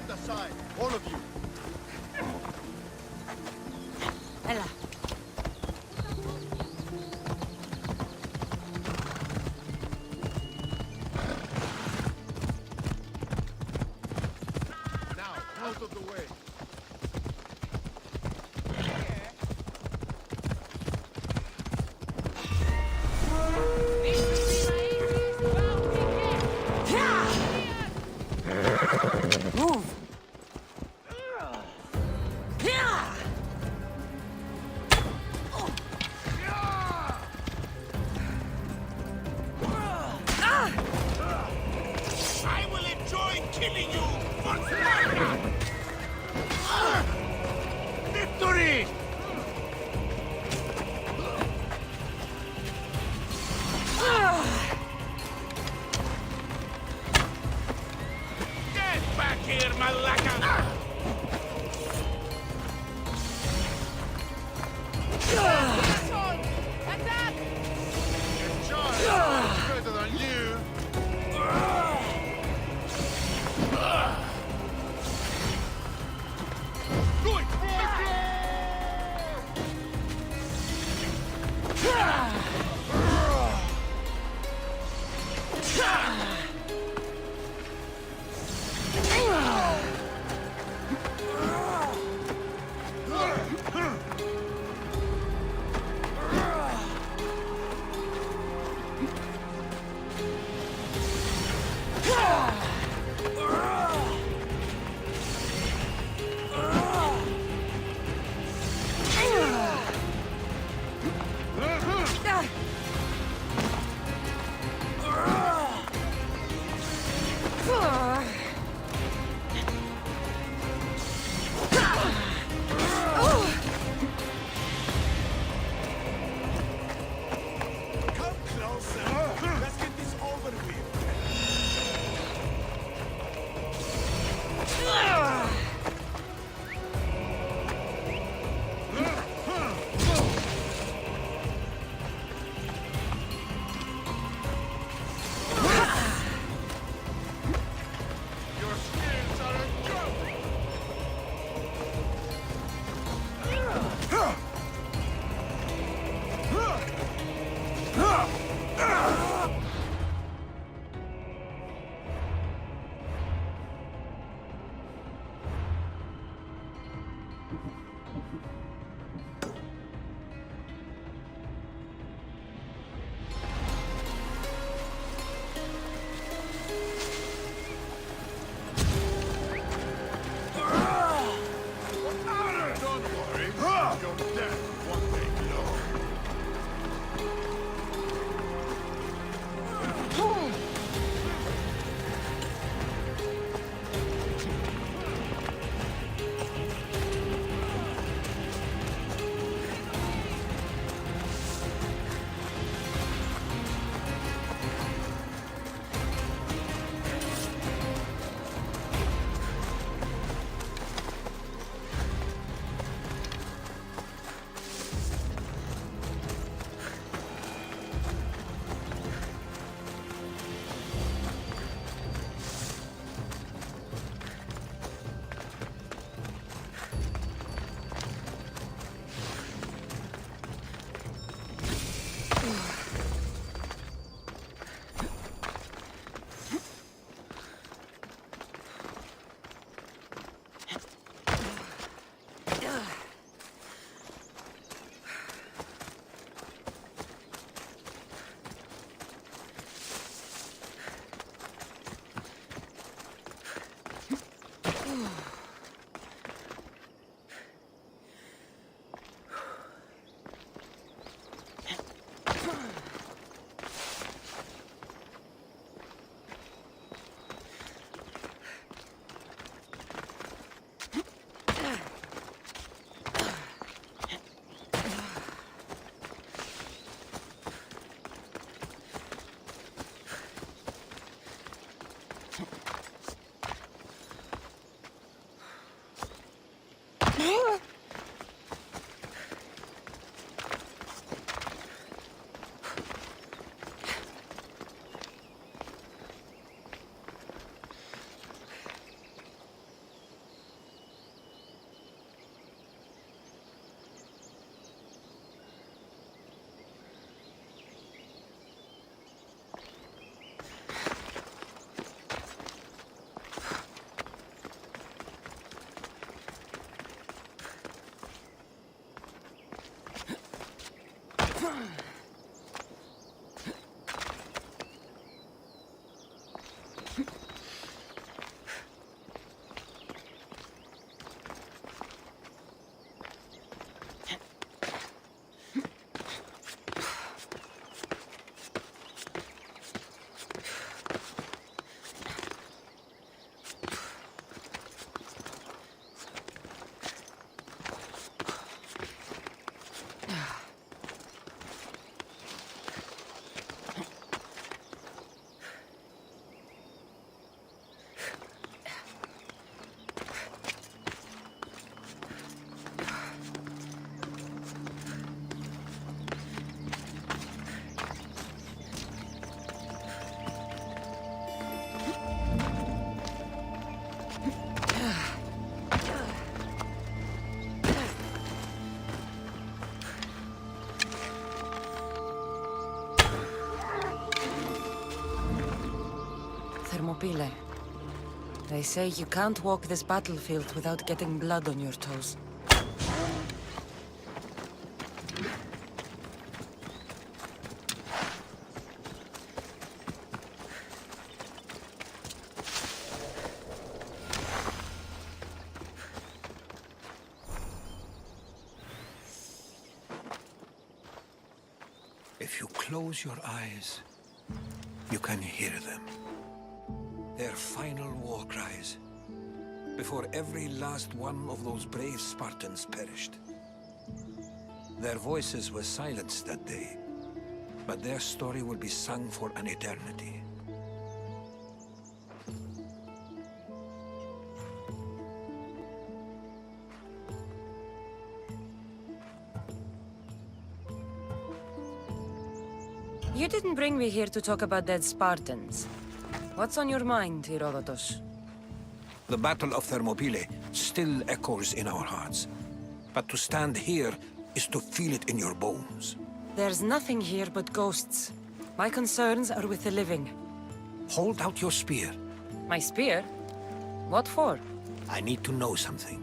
Stand aside, all of you. Ella. Now, out of the way. Move. I will enjoy killing you once Victory! Get back here, Malaka! Your child is better than you. Do it! Come closer. Let's get this over with. Your skills are a joke! Don't worry, your death won't take long. Thermopylae. They say you can't walk this battlefield without getting blood on your toes. If you close your eyes, you can hear them. Their final war cries, before every last one of those brave Spartans perished. Their voices were silenced that day, but their story will be sung for an eternity. You didn't bring me here to talk about dead Spartans. What's on your mind, Herodotus? The Battle of Thermopylae still echoes in our hearts. But to stand here is to feel it in your bones. There's nothing here but ghosts. My concerns are with the living. Hold out your spear. My spear? What for? I need to know something.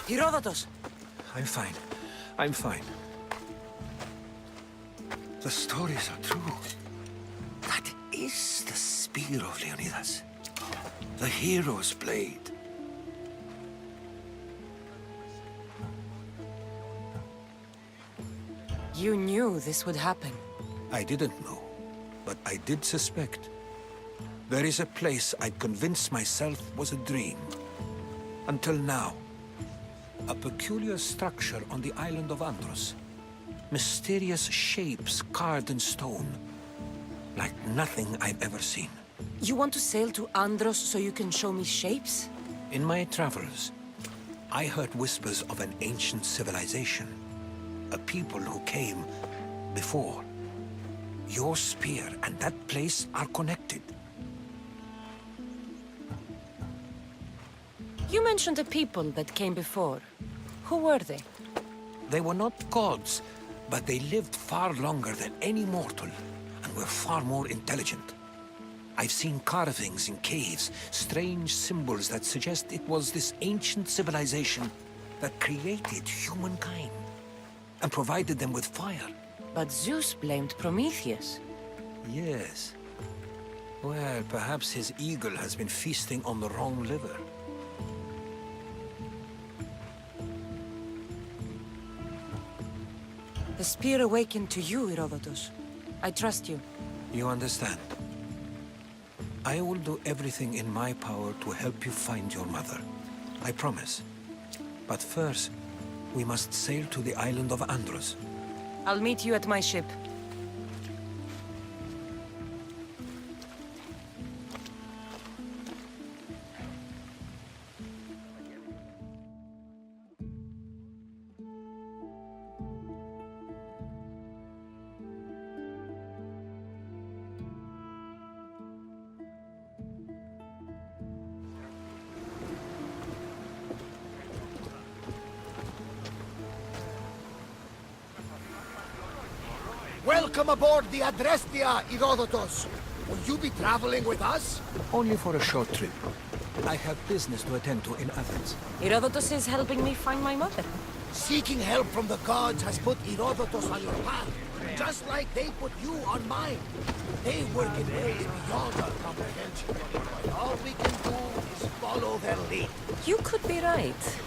Herodotus! I'm fine. I'm fine. The stories are true. That is the spear of Leonidas. The hero's blade. You knew this would happen. I didn't know, but I did suspect. There is a place I'd convinced myself was a dream. Until now. A peculiar structure on the island of Andros. Mysterious shapes carved in stone. Like nothing I've ever seen. You want to sail to Andros so you can show me shapes? In my travels, I heard whispers of an ancient civilization. A people who came before. Your spear and that place are connected. You mentioned a people that came before. Who were they? They were not gods, but they lived far longer than any mortal, and were far more intelligent. I've seen carvings in caves, strange symbols that suggest it was this ancient civilization that created humankind and provided them with fire. But Zeus blamed Prometheus. Yes. Well, perhaps his eagle has been feasting on the wrong liver. The spear awakened to you, Herodotus. I trust you. You understand? I will do everything in my power to help you find your mother. I promise. But first, we must sail to the island of Andros. I'll meet you at my ship. Welcome aboard the Adrestia, Herodotus. Will you be traveling with us? Only for a short trip. I have business to attend to in Athens. Herodotus is helping me find my mother. Seeking help from the gods has put Herodotus on your path, just like they put you on mine. They work in ways beyond our comprehension. All we can do is follow their lead. You could be right.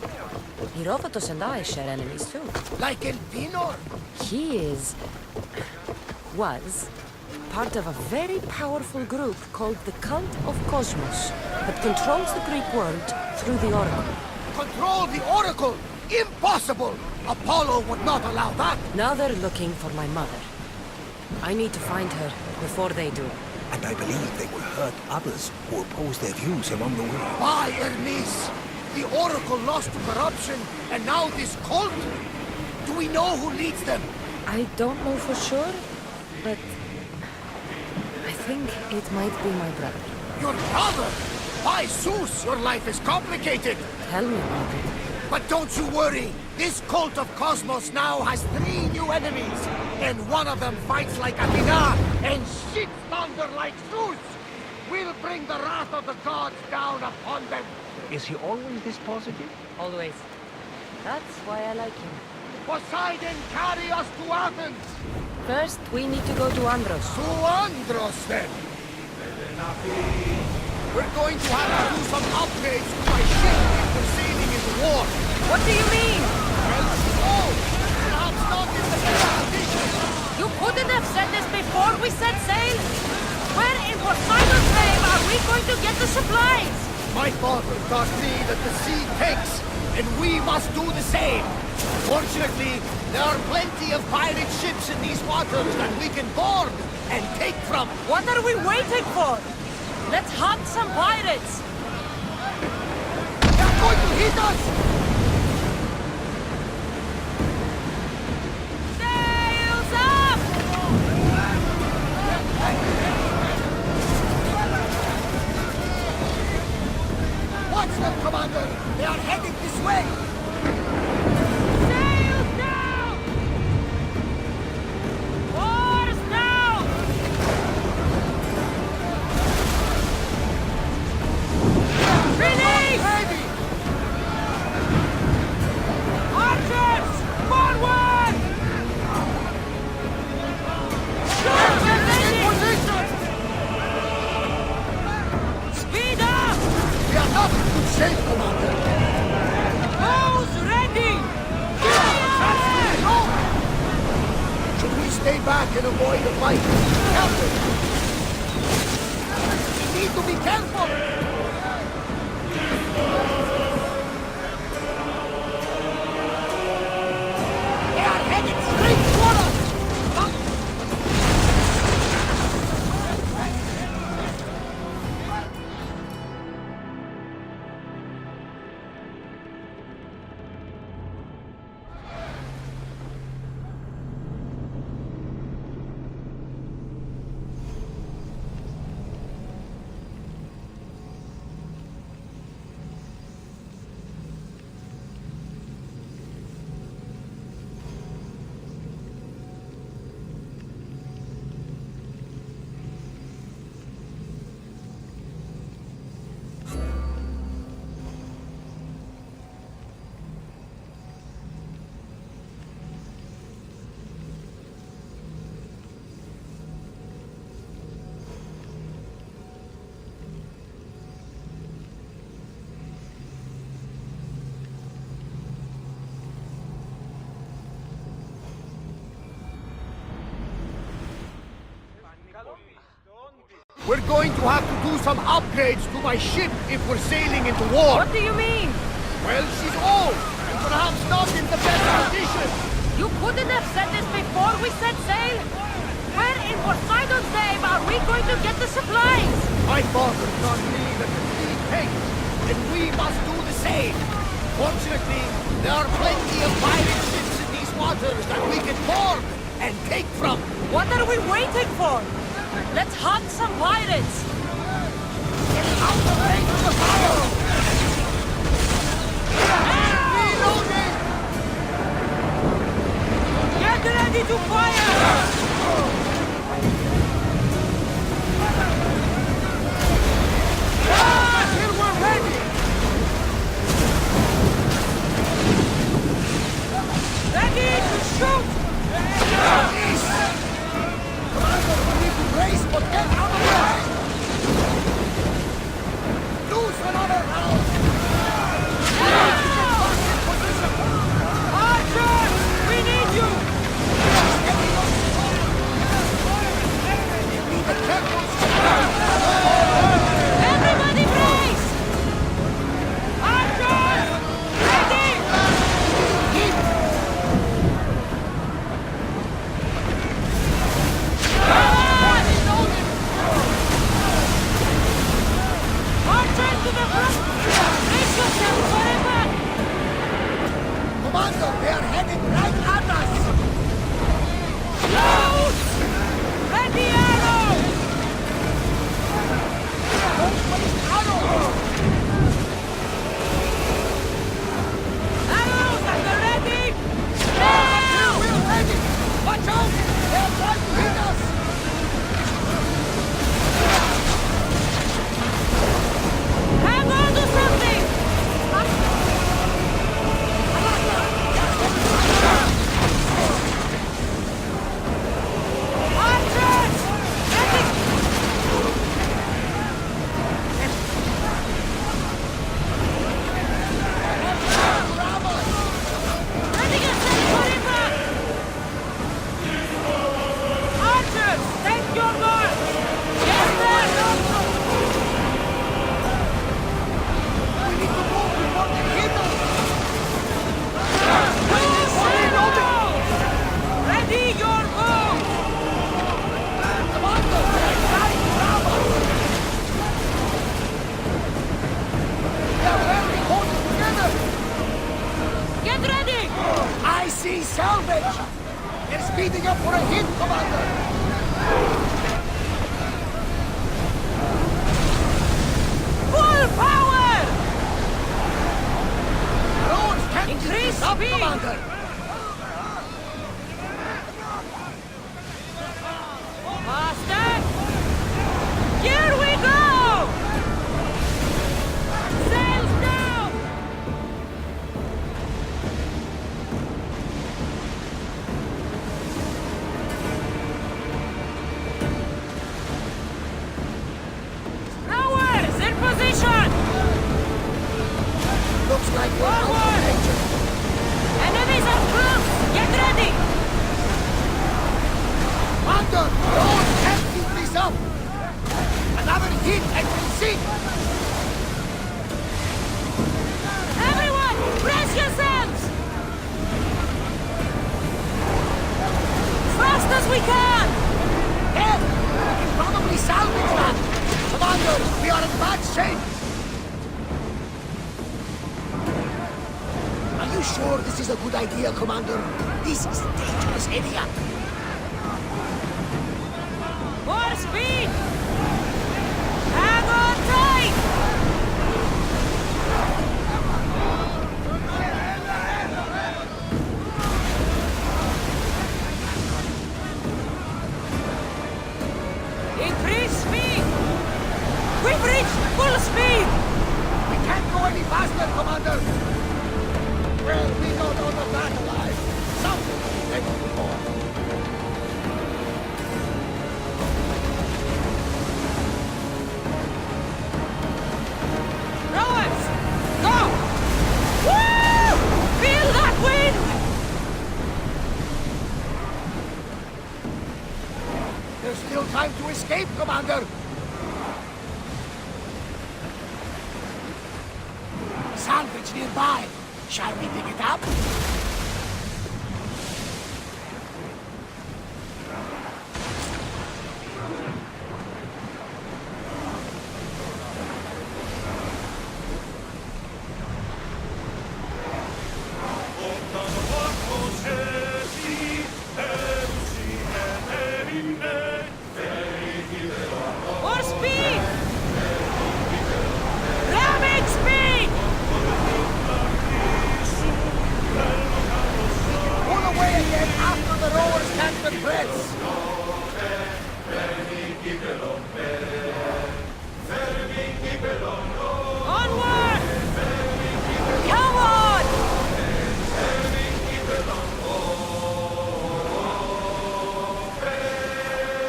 Herodotus and I share enemies too. Like Elpinor. He was part of a very powerful group called the Cult of Cosmos that controls the Greek world through the Oracle. Control the Oracle! Impossible! Apollo would not allow that! Now they're looking for my mother. I need to find her before they do. And I believe they will hurt others who oppose their views along the way. Why, Hermes? The Oracle lost to corruption, and now this cult? Do we know who leads them? I don't know for sure, but I think it might be my brother. Your brother? By Zeus, your life is complicated! Tell me about it. But don't you worry! This cult of Cosmos now has 3 new enemies! And one of them fights like Athena and shits thunder like Zeus! We'll bring the wrath of the gods down upon them! Is he always this positive? Always. That's why I like him. Poseidon, carry us to Athens! First, we need to go to Andros. To Andros, then! We're going to have to do some upgrades to my ship if we're sailing into war. What do you mean? Well, perhaps not in the best condition. You couldn't have said this before we set sail? Where in Poseidon's name are we going to get the supplies? My father taught me that the sea takes, and we must do the same. Fortunately, there are plenty of pirate ships in these waters that we can board and take from. What are we waiting for? Let's hunt some pirates! They're going to hit us! Sails up! Watch them, Commander! They are heading this way! Sails down! Oars down! Release! Heavy! Archers! Forward! Archers ready! Speed up! We are not in good shape, Commander! Bows ready! No! Should we stay back and avoid a fight? Captain! We need to be careful! They are headed straight toward us! We're going to have to do some upgrades to my ship if we're sailing into war. What do you mean? Well, she's old, and perhaps not in the best condition. You couldn't have said this before we set sail? Where in Poseidon's name are we going to get the supplies? My father taught me that the sea takes, and we must do the same. Fortunately, there are plenty of pirate ships in these waters that we can board and take from. What are we waiting for? Let's hunt some pirates! Get out of range of the fire! Reloading! Get ready to fire! Till we're ready! Ready to shoot! Please! Commander, we need to race, but get out of the way! Lose another round! Archer! We need you! Be careful! Everybody brace! Archer! Ready! Archer to the front! Brace yourself for impact! Commander, they are heading right at us! Load! Ready arrow! Don't waste arrows! Arrows at the ready! Now! We're ready! Watch out! They are trying to hit us! Hang on to something! Archers! Ready! Ready yourself for impact! Archers, take your mark! Get there! We need to move before they hit us! Loose arrows! Ready your bow! Commander, they are trying to grab us! They are barely holding together! Get ready! I see salvage! They're speeding up for a hit, Commander! Full power! Rowers can't keep Increase this up, speed. Commander! Faster! Here we go! Sails down! Rowers, in position! Looks like we're out of Forward! danger. Enemies are close! Get ready! Commander, rowers can't keep this up! Another hit and we'll sink! Everyone, brace yourselves! Fast as we can! Ed, we can probably salvage that! Commander, we are in bad shape! Are you sure this is a good idea, Commander? This is a dangerous area. More speed! Hang on tight! Increase speed! We've reached full speed! We can't go any faster, Commander! Well, we got out of that alive. Something will be ready to go. Rowers! Go! Woo! Feel that wind! There's still time to escape, Commander! village nearby. Shall we dig it up? More speed! Rabbit speed! Pull away again after the rowers catch the threads. Onward! Come on!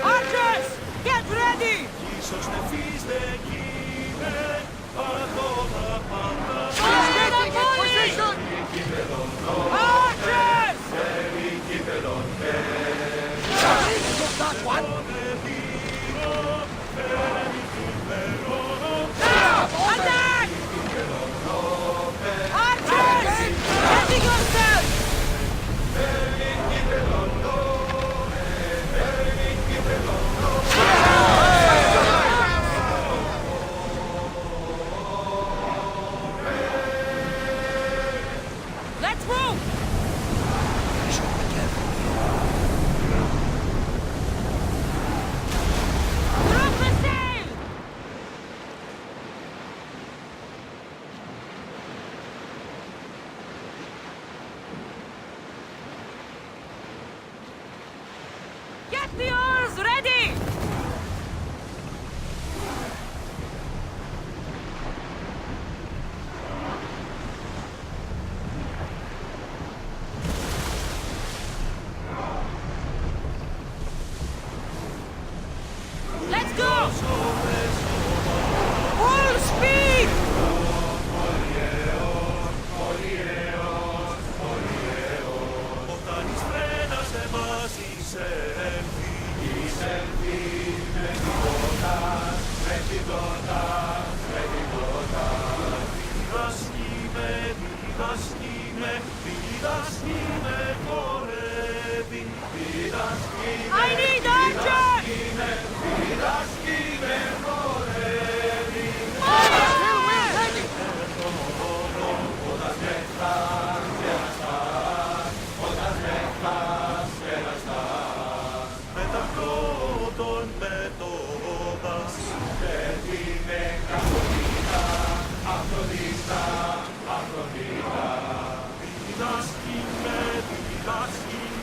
Archers! Get ready! Taking in position! Archers! Took that one! Attack! Archers! Ready yourself! Let's move! Drop the sail! Get the oars ready! Let's go! Full speed! I need archers!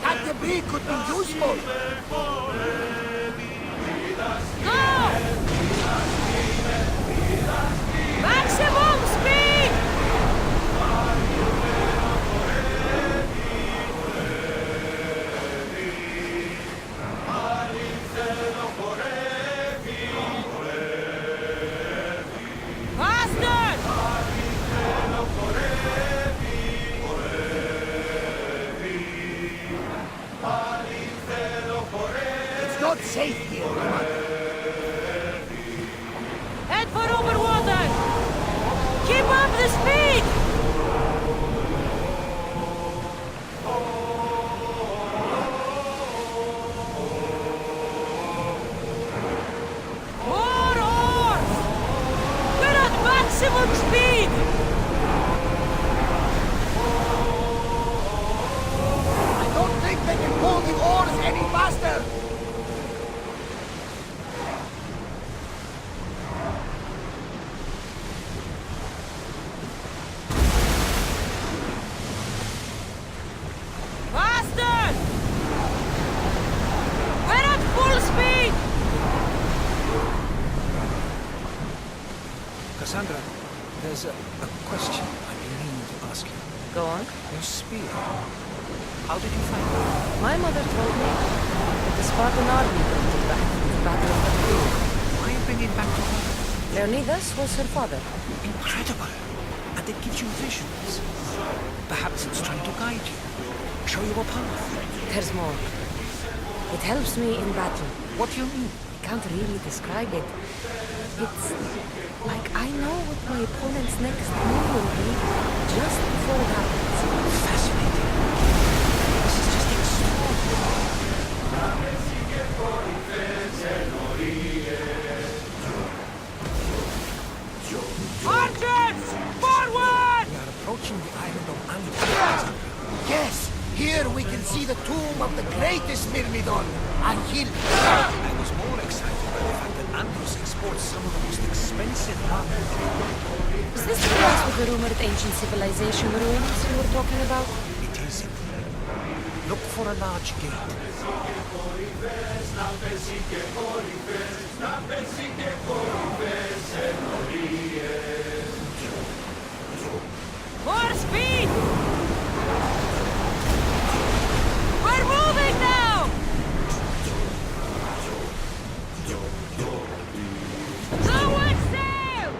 That debris could be useful! Go! Maximum speed! Faster! It's not safe here, Commander. Head for over water! Keep up the speed! More oars! We're at maximum speed! I don't think they can pull the oars any faster! Faster! We're at full speed! Cassandra, there's a question I've been meaning to ask you. Go on. Your spear. How did you find it? My mother told me that the Spartan army brought it back from the Battle of the Field. Why bring it back to her? Leonidas was her father. Incredible. And it gives you visions. Perhaps it's trying to guide you. Show you a path. There's more. It helps me in battle. What do you mean? I can't really describe it. It's Like I know what my opponent's next move will be just before it happens. Fascinating. This is just extraordinary. Archers! Forward! We are approaching the island of Awaken. Yes, here we can see the tomb of the greatest Myrmidon, Achilles. I was more excited by the fact that Andros exports some of the most expensive ramen. Is this the place with the rumored ancient civilization ruins you were talking about? It is indeed. Look for a large gate. More speed! We're moving now! Someone sail!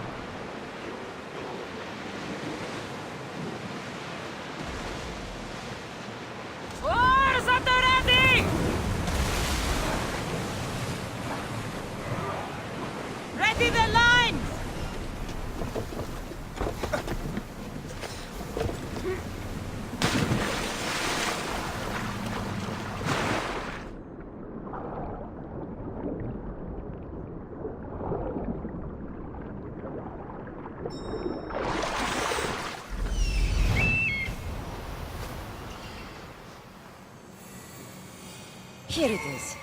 Oars at the ready! Ready the lines! Here it is.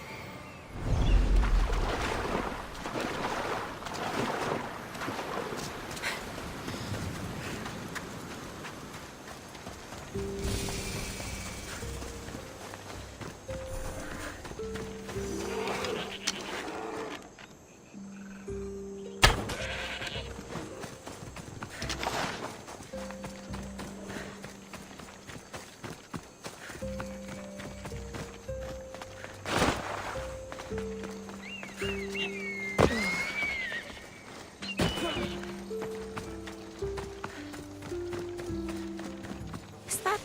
Is that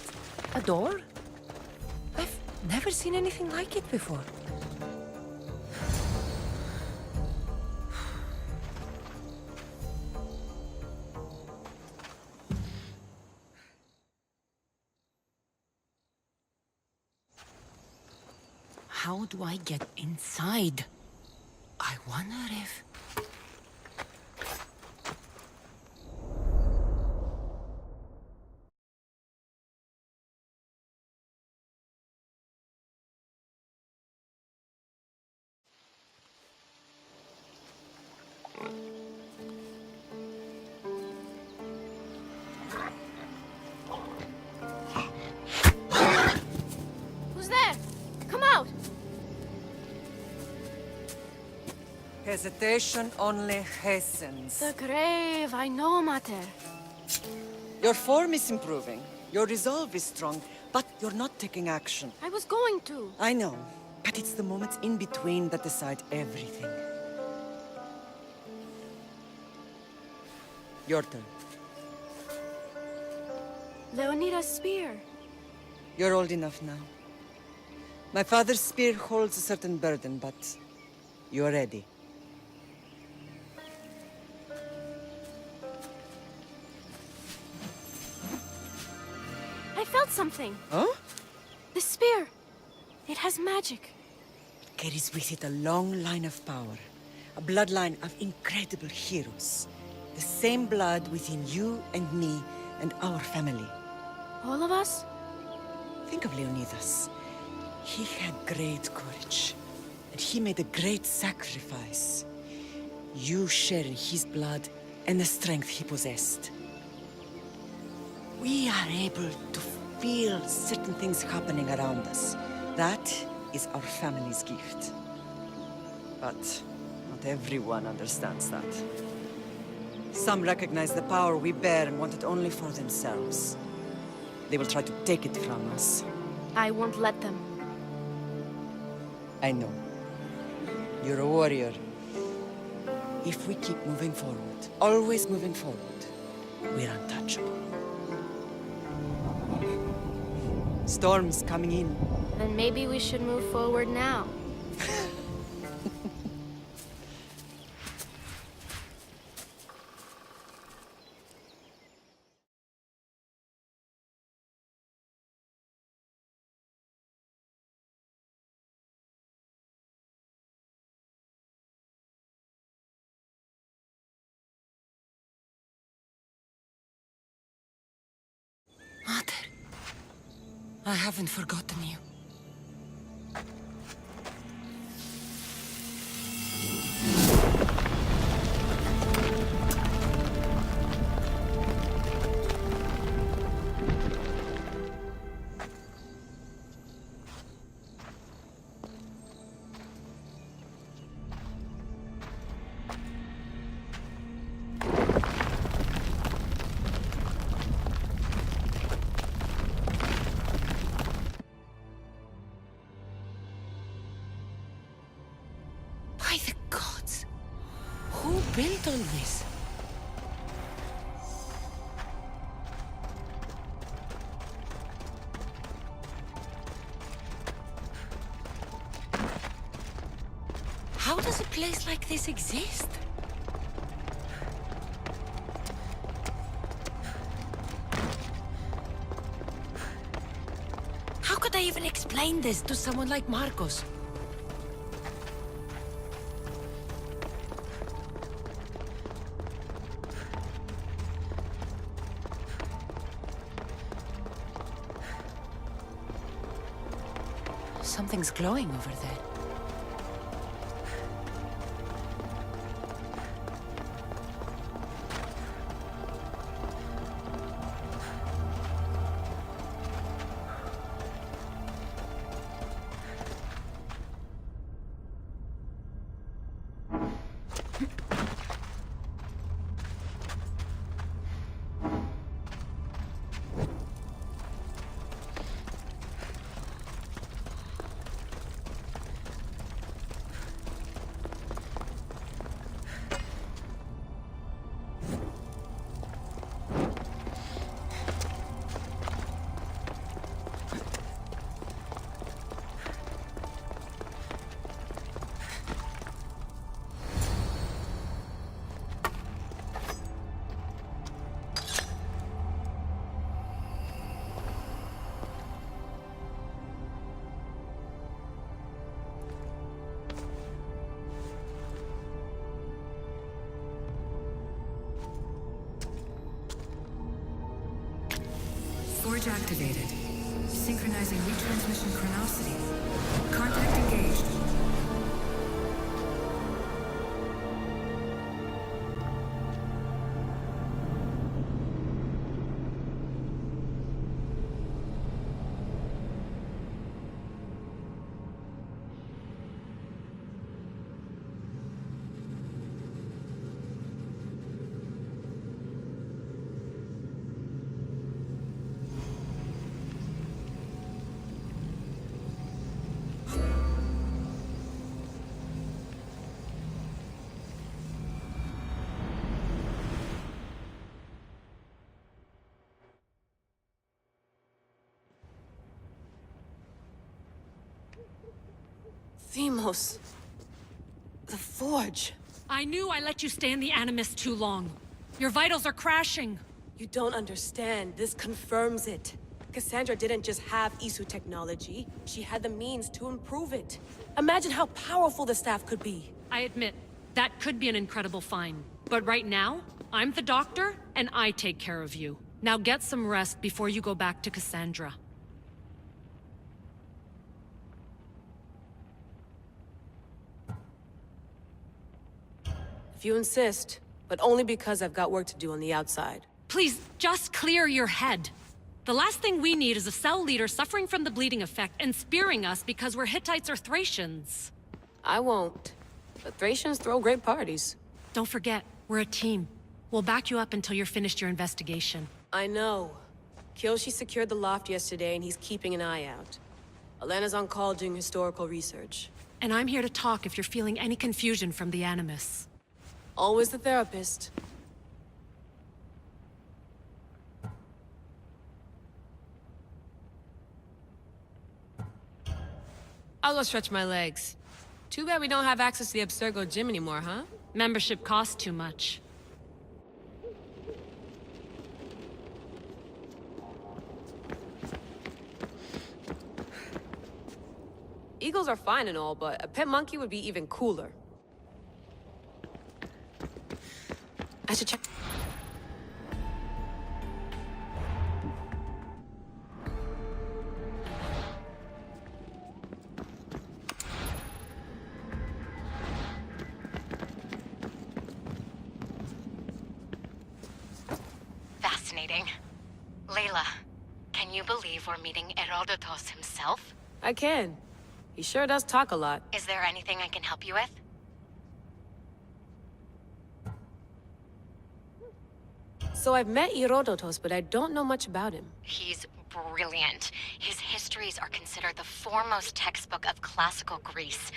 a door? I've never seen anything like it before. How do I get inside? I wonder if... Who's there? Come out! Hesitation only hastens. The grave, I know, Mater. Your form is improving. Your resolve is strong, but you're not taking action. I was going to. I know, but it's the moments in between that decide everything. Your turn. Leonida's spear. You're old enough now. My father's spear holds a certain burden, but you're ready. I felt something. Huh? The spear. It has magic. It carries with it a long line of power. A bloodline of incredible heroes. The same blood within you and me and our family. All of us? Think of Leonidas. He had great courage, and he made a great sacrifice. You share in his blood and the strength he possessed. We are able to feel certain things happening around us. That is our family's gift. But not everyone understands that. Some recognize the power we bear and want it only for themselves. They will try to take it from us. I won't let them. I know. You're a warrior. If we keep moving forward, always moving forward, we're untouchable. Storm's coming in. Then maybe we should move forward now. I haven't forgotten you. By the gods! Who built all this? How does a place like this exist? How could I even explain this to someone like Marcos? Something's glowing over there. Forge activated. Synchronizing retransmission chronicity. Contact engaged. Themos. The Forge. I knew I let you stay in the Animus too long. Your vitals are crashing. You don't understand. This confirms it. Cassandra didn't just have Isu technology. She had the means to improve it. Imagine how powerful the staff could be. I admit, that could be an incredible find. But right now, I'm the doctor, and I take care of you. Now get some rest before you go back to Cassandra. If you insist, but only because I've got work to do on the outside. Please, just clear your head. The last thing we need is a cell leader suffering from the bleeding effect and spearing us because we're Hittites or Thracians. I won't. The Thracians throw great parties. Don't forget, we're a team. We'll back you up until you're finished your investigation. I know. Kiyoshi secured the loft yesterday and he's keeping an eye out. Elena's on call doing historical research. And I'm here to talk if you're feeling any confusion from the Animus. Always the therapist. I'll go stretch my legs. Too bad we don't have access to the Abstergo gym anymore, huh? Membership costs too much. Eagles are fine and all, but a pet monkey would be even cooler. I should check. Layla, can you believe we're meeting Herodotus himself? I can. He sure does talk a lot. Is there anything I can help you with? So I've met Herodotus, but I don't know much about him. He's brilliant. His histories are considered the foremost textbook of classical Greece.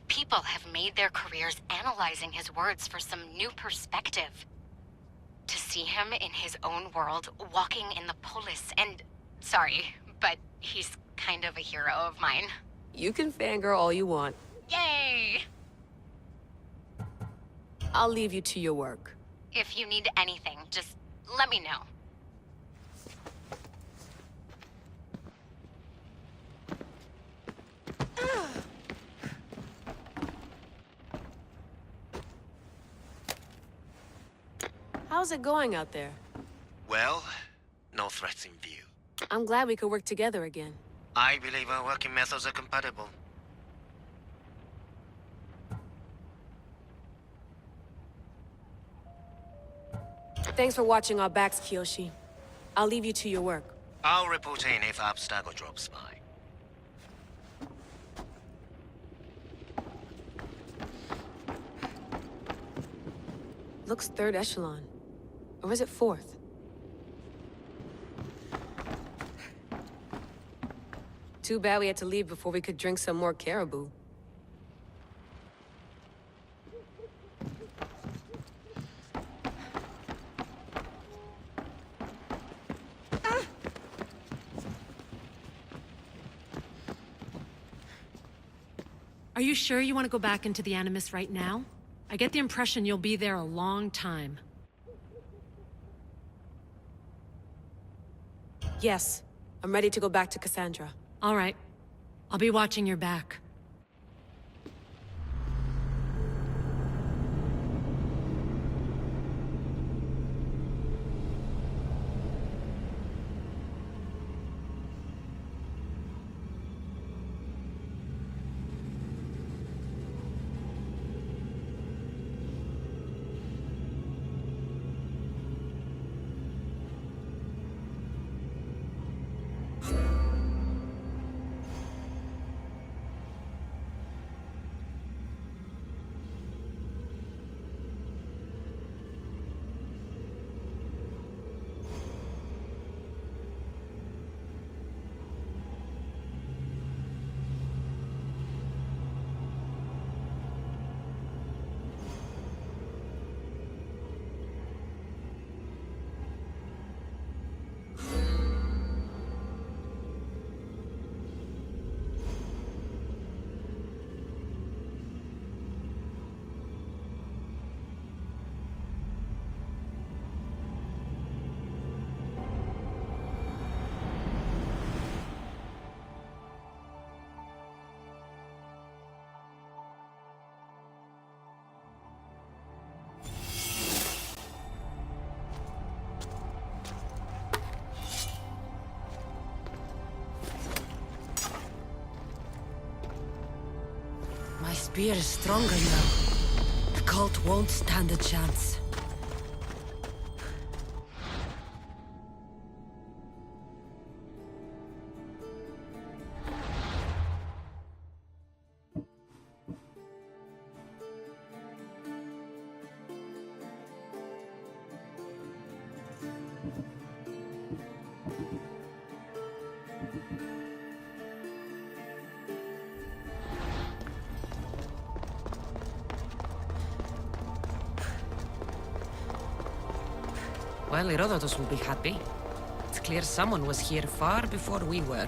People have made their careers analyzing his words for some new perspective. To see him in his own world, walking in the polis, and... Sorry, but he's kind of a hero of mine. You can fangirl all you want. Yay! I'll leave you to your work. If you need anything, just let me know. How's it going out there? Well, no threats in view. I'm glad we could work together again. I believe our working methods are compatible. Thanks for watching our backs, Kiyoshi. I'll leave you to your work. I'll report in if Abstergo drops by. Looks third echelon. Or is it fourth? Too bad we had to leave before we could drink some more caribou. Are you sure you want to go back into the Animus right now? I get the impression you'll be there a long time. Yes. I'm ready to go back to Cassandra. All right. I'll be watching your back. My spear is stronger now. The cult won't stand a chance. Well, Herodotus will be happy. It's clear someone was here far before we were.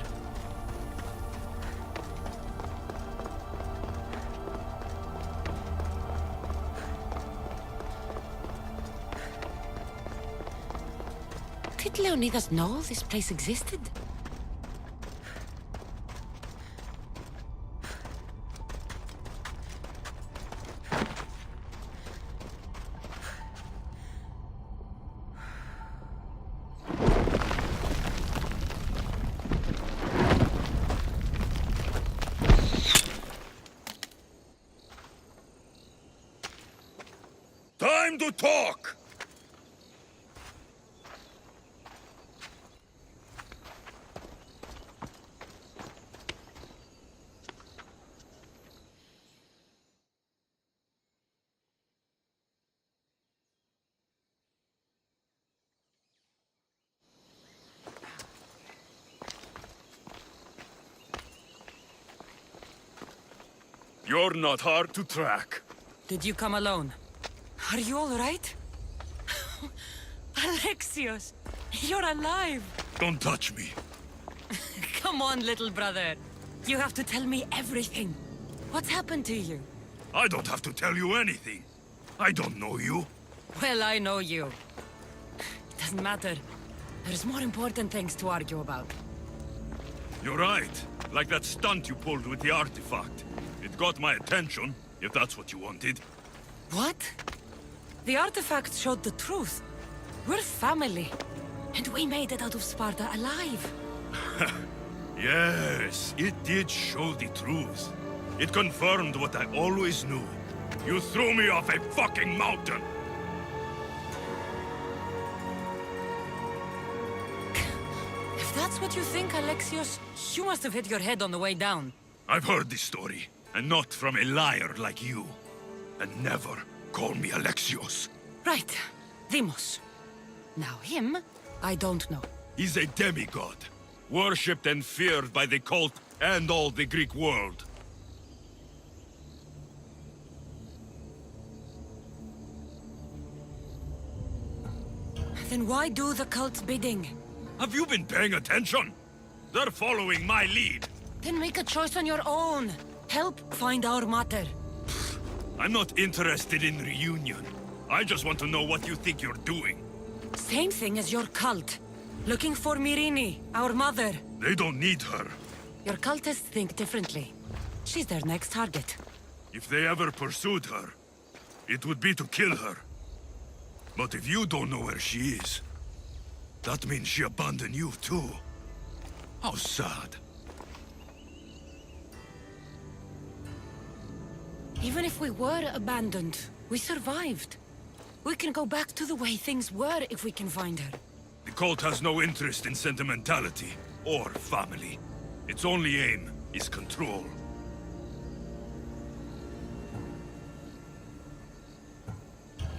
Did Leonidas know this place existed? Time to talk! You're not hard to track. Did you come alone? Are you all right? Alexios, you're alive! Don't touch me. Come on, little brother. You have to tell me everything. What's happened to you? I don't have to tell you anything. I don't know you. Well, I know you. It doesn't matter. There's more important things to argue about. You're right. Like that stunt you pulled with the artifact. It got my attention, if that's what you wanted. What? The artifact showed the truth. We're family. And we made it out of Sparta alive. Yes, it did show the truth. It confirmed what I always knew. You threw me off a fucking mountain! If that's what you think, Alexios, you must have hit your head on the way down. I've heard this story, and not from a liar like you. And never call me Alexios. Right. Demos. Now him, I don't know. He's a demigod, worshipped and feared by the cult and all the Greek world. Then why do the cult's bidding? Have you been paying attention? They're following my lead. Then make a choice on your own. Help find our mater. I'm not interested in reunion. I just want to know what you think you're doing. Same thing as your cult. Looking for Myrrine, our mother. They don't need her. Your cultists think differently. She's their next target. If they ever pursued her, it would be to kill her. But if you don't know where she is, that means she abandoned you too. How sad. Even if we were abandoned, we survived. We can go back to the way things were if we can find her. The cult has no interest in sentimentality or family. Its only aim is control.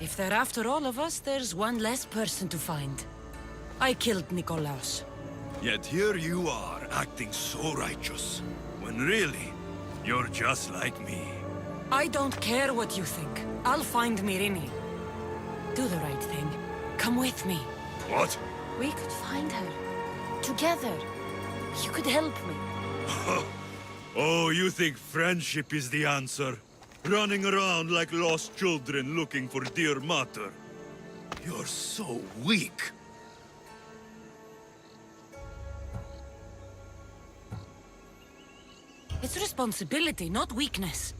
If they're after all of us, there's one less person to find. I killed Nikolaos. Yet here you are, acting so righteous, when really, you're just like me. I don't care what you think. I'll find Myrrine. Do the right thing. Come with me. What? We could find her. Together. You could help me. Oh, you think friendship is the answer? Running around like lost children looking for dear mater. You're so weak. It's responsibility, not weakness.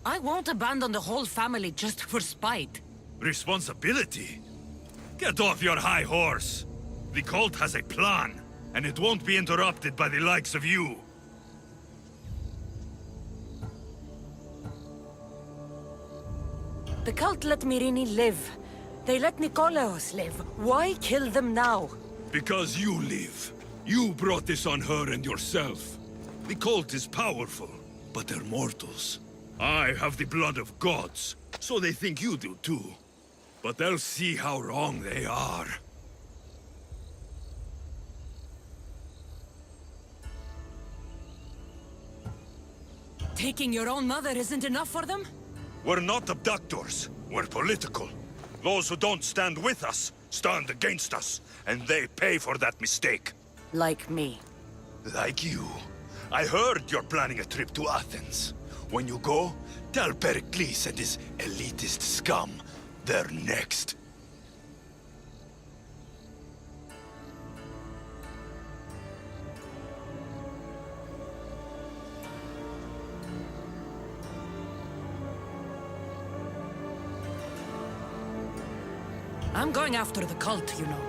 I won't abandon the whole family just for spite. Responsibility? Get off your high horse. The cult has a plan, and it won't be interrupted by the likes of you. The cult let Myrrine live. They let Nikolaos live. Why kill them now? Because you live. You brought this on her and yourself. The cult is powerful, but they're mortals. I have the blood of gods, so they think you do too. But they'll see how wrong they are. Taking your own mother isn't enough for them? We're not abductors. We're political. Those who don't stand with us stand against us, and they pay for that mistake. Like me. Like you. I heard you're planning a trip to Athens. When you go, tell Pericles and his elitist scum they're next. I'm going after the cult, you know.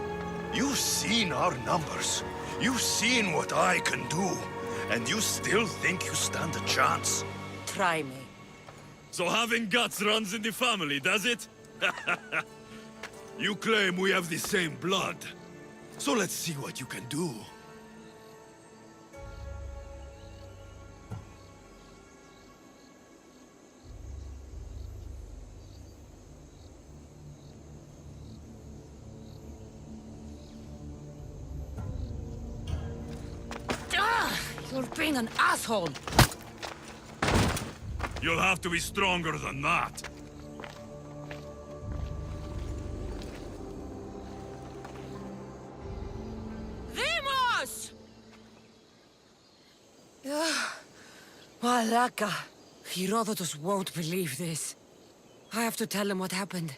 You've seen our numbers. You've seen what I can do. And you still think you stand a chance? Try me. So having guts runs in the family, does it? You claim we have the same blood. So let's see what you can do. You're being an asshole! You'll have to be stronger than that. Demos! Malaka. Herodotus won't believe this. I have to tell him what happened.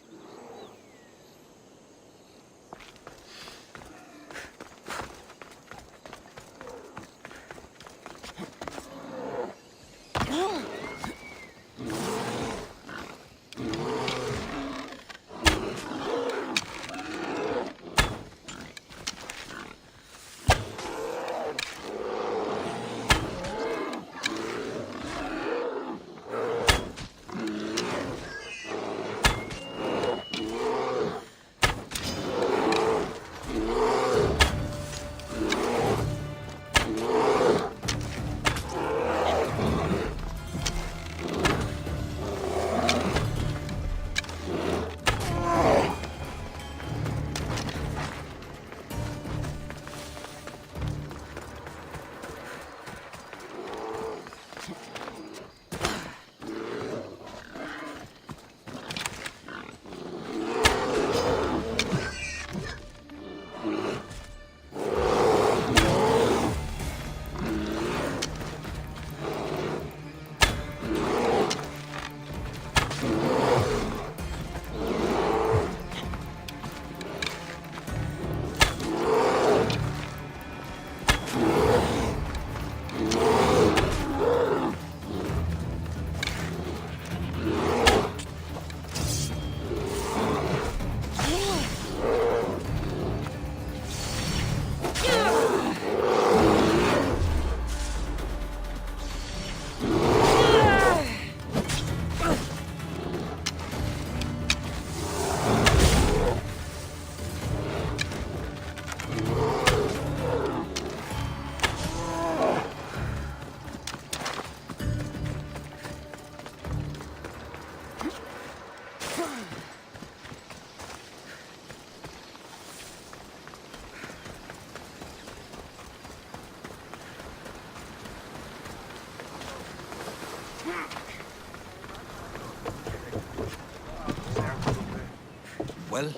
Well,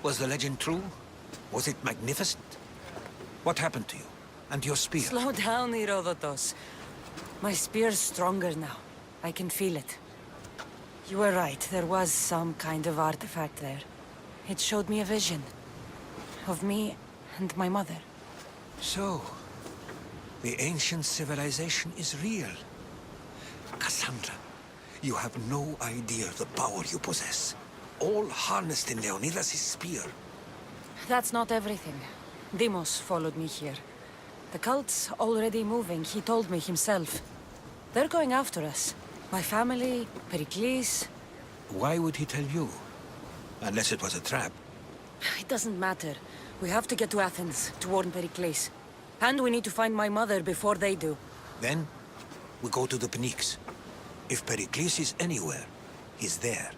was the legend true? Was it magnificent? What happened to you? And your spear? Slow down, Herodotus. My spear's stronger now. I can feel it. You were right, there was some kind of artifact there. It showed me a vision. Of me and my mother. So, the ancient civilization is real. Cassandra, you have no idea the power you possess. All harnessed in Leonidas' spear. That's not everything. Demos followed me here. The cult's already moving, he told me himself. They're going after us. My family, Pericles. Why would he tell you? Unless it was a trap. It doesn't matter. We have to get to Athens, to warn Pericles. And we need to find my mother before they do. Then, we go to the Pnyx. If Pericles is anywhere, he's there.